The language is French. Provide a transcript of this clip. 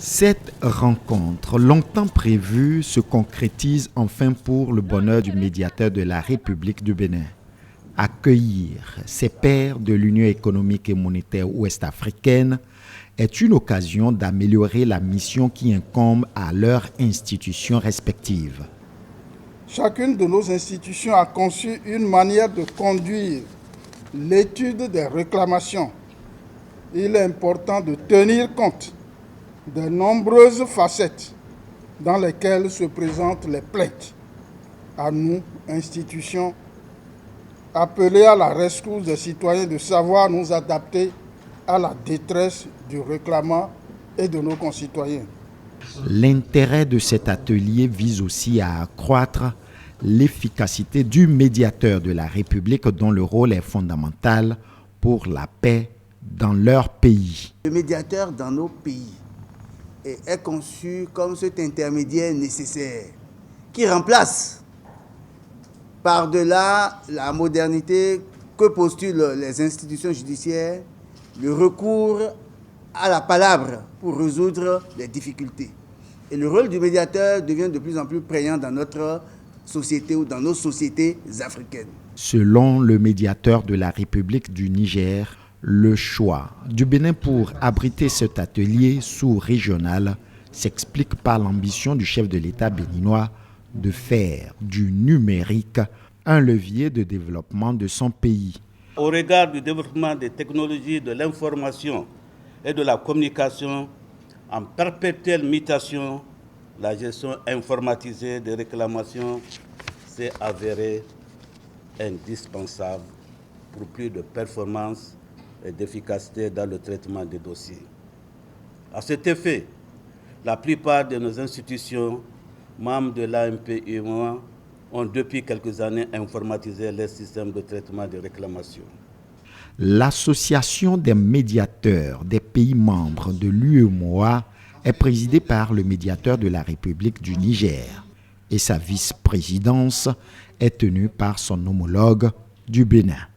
Cette rencontre, longtemps prévue, se concrétise enfin pour le bonheur du médiateur de la République du Bénin. Accueillir ses pairs de l'Union économique et monétaire ouest-africaine est une occasion d'améliorer la mission qui incombe à leurs institutions respectives. Chacune de nos institutions a conçu une manière de conduire l'étude des réclamations. Il est important de tenir compte des nombreuses facettes dans lesquelles se présentent les plaintes. À nous, institutions, appelées à la rescousse des citoyens, de savoir nous adapter à la détresse du réclamant et de nos concitoyens. L'intérêt de cet atelier vise aussi à accroître l'efficacité du médiateur de la République dont le rôle est fondamental pour la paix dans leur pays. Le médiateur dans nos pays est conçu comme cet intermédiaire nécessaire qui remplace par-delà la modernité que postulent les institutions judiciaires, le recours à la palabre pour résoudre les difficultés. Et le rôle du médiateur devient de plus en plus prégnant dans notre société ou dans nos sociétés africaines. Selon le médiateur de la République du Niger, le choix du Bénin pour abriter cet atelier sous-régional s'explique par l'ambition du chef de l'État béninois de faire du numérique un levier de développement de son pays. Au regard du développement des technologies de l'information et de la communication en perpétuelle mutation, la gestion informatisée des réclamations s'est avérée indispensable pour plus de performance et d'efficacité dans le traitement des dossiers. À cet effet, la plupart de nos institutions, membres de l'AMP-UEMOA, ont depuis quelques années informatisé les systèmes de traitement des réclamations. L'association des médiateurs des pays membres de l'UEMOA est présidée par le médiateur de la République du Niger et sa vice-présidence est tenue par son homologue du Bénin.